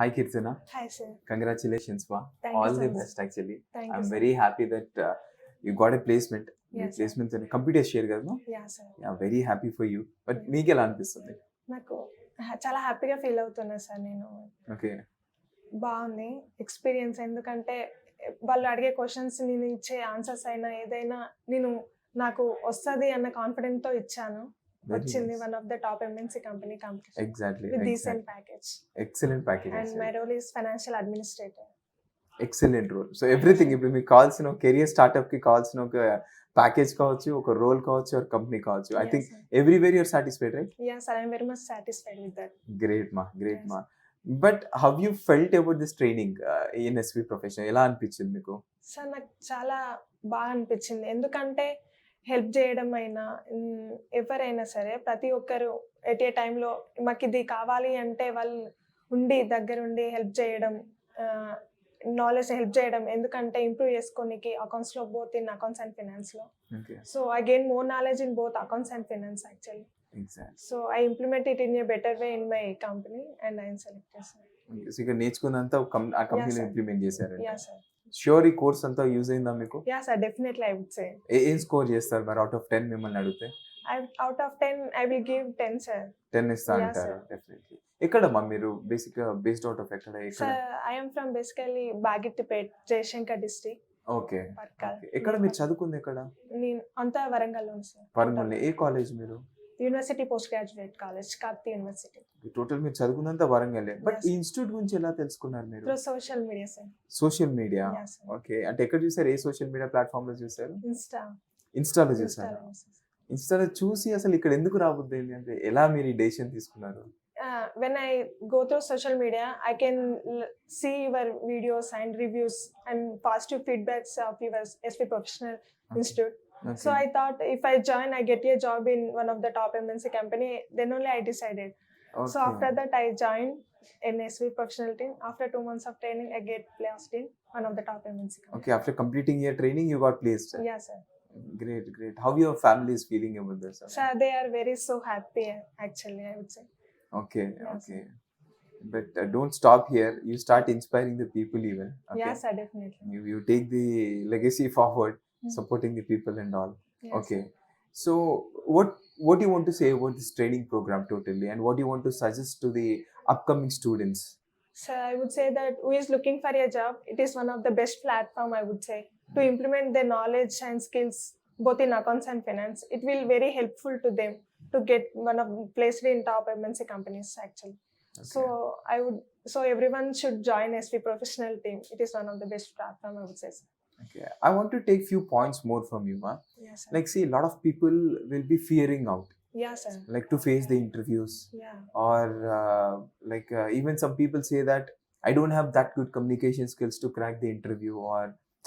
Hi Keerthana, Hi, sir. congratulations, ma. Thank All you so the much. best actually. Thank you, I'm sir. very happy that you got a placement. Me Yes, sir. Placement computer share కదా మా? Yeah, sir. Yeah very happy for you. But Yeah. మీకు ఎలా అనిపిస్తుంది? నాకు చాలా హ్యాపీగా feel అవుతున్నా sir నేను. ఓకే బాగుంది ఎక్స్పీరియన్స్. ఎందుకంటే వాళ్ళు అడిగే క్వశ్చన్స్ నేను ఇచ్చే ఆన్సర్స్ అయినా ఏదైనా నేను నాకు వస్తుంది అన్న కాన్ఫిడెంట్తో ఇచ్చాను. వచ్చింది one of the top MNC company competition exactly with decent package. Excellent package and my role is financial administrator. Excellent role. So everything ఇప్పుడు మీకు కావాల్సిన కెరియర్ స్టార్ట్అప్ కి కావాల్సిన ఒక ప్యాకేజ్ కావచ్చు, ఒక రోల్ కావచ్చు, ఒక కంపెనీ కావచ్చు. I think everywhere you're satisfied, right? Yeah, sir. I'm very much satisfied with that. Great మా, గ్రేట్ Yes. మా. But how you felt about this training in SV profession? ఎలా అనిపించింది మీకు? సార్ నాకు చాలా బాగా అనిపించింది. ఎందుకంటే హెల్ప్ చేయడం అయినా ఎవరైనా సరే ప్రతి ఒక్కరు ఎట్ ఏ టైంలో మాకు ఇది కావాలి అంటే వాళ్ళు ఉండి దగ్గరుండి హెల్ప్ చేయడం, నాలెడ్జ్ హెల్ప్ చేయడం. ఎందుకంటే ఇంప్రూవ్ చేసుకోనికి అకౌంట్స్లో బోత్ ఇన్ అకౌంట్స్ అండ్ ఫినాన్స్లో. Okay so I gain more knowledge in both accounts and finance actually. Exact. So I implement it in a better way in my company and I selected sir. ఇక నేర్చుకున్నంత ఆ కంపెనీలో sir. Implement చేశారండి. Yeah sir. Sure ఈ course అంతా use అయిందా మీకు? Yeah sir, definitely I would say. ఏం స్కోర్ చేస్తారు మరి అవుట్ ఆఫ్ 10 మిమ్మల్ని అడిగితే? Out of 10 I will give 10 sir. 10 ఇస్తా Yeah, అంటారు. sir. డెఫినెట్లీ. ఎక్కడమ్మా మీరు బేసిక్ బేస్డ్ అవుట్ ఆఫ్ ఎక్కడ? Sir I am from basically Bagittipet, Jayashankar district. Okay. Parkal. ఎక్కడ మీరు చదువుకుంది ఎక్కడ? నేను అంతా వరంగల్లో సార్. వరంగల్. ఏ కాలేజ్ మీరు? University post graduate college, Kakatiya university. Total మీరు చదువుకున్నంత వరంగల్. బట్ Yes, ఈ sir. ఇన్స్టిట్యూట్ గురించి ఎలా తెలుసుకున్నారు మీరు? Through social media sir. Social media. Yeah sir. Okay. అంటే ఎక్కడ చూసారు? ఏ సోషల్ మీడియా ప్లాట్ఫామ్ లో చూసారు? ఇన్స్టాలో చూసారు. ఇన్స్టాలో చూసి అసలు ఇక్కడ ఎందుకు రాబోద్ది ఏంటి అంటే ఎలా మీరు ఈ డెసిషన్ తీసుకున్నారు? when I go through social media, I can see your videos and reviews and positive feedbacks of your SV Professional Institute. Okay. So I thought if I join, I get a job in one of the top MNC company. Then only I decided. Okay. So after that, I joined in SV Professional team. After 2 months of training, I get placed in one of the top MNC company. Okay, after completing your training, you got placed. Yeah, sir. Great, great. How your family is feeling about this? Sir, they are very so happy actually, I would say. Okay, Yes. okay. But don't stop here. You start inspiring the people even. Okay? Yeah, sir, definitely. You take the legacy forward, Mm. supporting the people and all. Yes, Okay. sir. So what do you want to say about this training program totally, and what do you want to suggest to the upcoming students? So I would say that who is looking for a job, it is one of the best platform, I would say, to implement their knowledge and skills both in accounts and finance. It will very helpful to them to get one of placed in top MNC companies actually. Okay. So everyone should join SV Professional team. It is one of the best platform, I would say. Sir. Okay. I want to take few points more from you, ma. Yes, sir. Like, see, a lot of people will be fearing out, Yeah, sir. like to face the interviews, Yeah. or even some people say that I don't have that good communication skills to crack the interview, or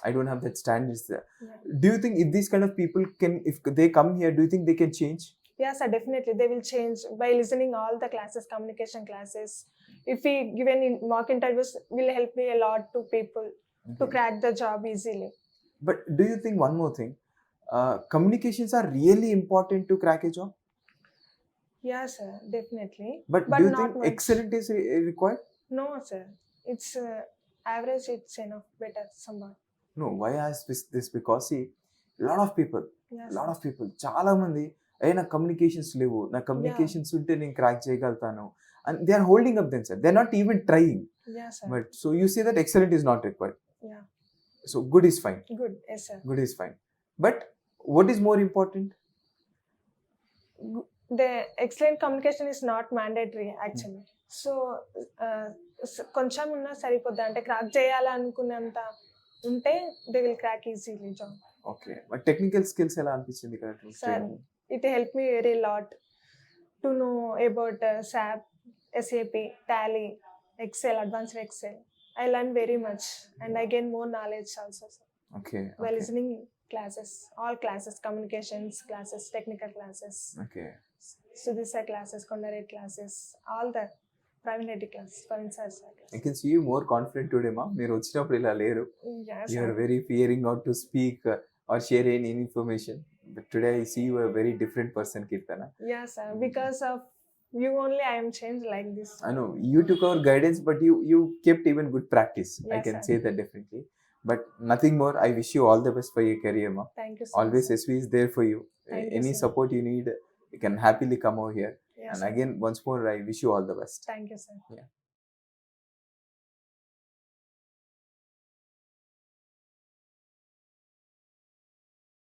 I don't have that standards there. Yeah. Do you think if these kind of people can, if they come here, do you think they can change? Yes, sir, definitely. They will change by listening all the classes, communication classes. If we given in mock interviews, will help me a lot to people to Okay. crack the job easily. But do you think one more thing, communications are really important to crack a job? Yeah, sir, definitely. But But do you not think much. excellent is required? No, sir. It's average. It's enough. Better somewhat. No, why I ask this because see, lot of people, Yes. చాలా మంది నాకు communications లేవు, నా communications ఉంటే నేను crack చేయగలుగుతాను, and they are holding up themselves. They are not even trying. Yeah, sir. But so you say that excellent is not required. Yeah. So good is fine. Good. Yes, sir. Good is fine. But what is more important? The excellent communication is not mandatory actually. So కొంచెం ఉన్నా సరిపోద్ది. అంటే crack చేయాలనుకున్నంత ఉంటే they will crack easily job. Okay. But technical skills ఎలా అనిపించింది ఇక్కడ Sir, training? it helped me very lot to know about SAP, SAP, Tally, Excel, Advanced Excel. I learned very much and I gain more knowledge also, sir. Okay. By Okay. listening classes, all classes, communications classes, technical classes, Okay. Sudhisa classes, Kondaret classes, all the private equity classes, for instance. I can see you more confident today, ma. మీరు వచ్చినప్పుడు ఇలా లేరు. Yes, You are sir. very fearing out to speak or share any information. But today I see you a very different person, Keerthana. Yeah, sir. Because of you only I am changed like this. I know you took our guidance, but you kept even good practice. I Yes, can sir. say that definitely. But nothing more. I wish you all the best for your career, ma. Thank you so much, Always sir. SV is there for you. Thank you, Any sir. support you need, you can happily come over here. Yes, And sir. again, once more, I wish you all the best. Thank you, sir. Yeah.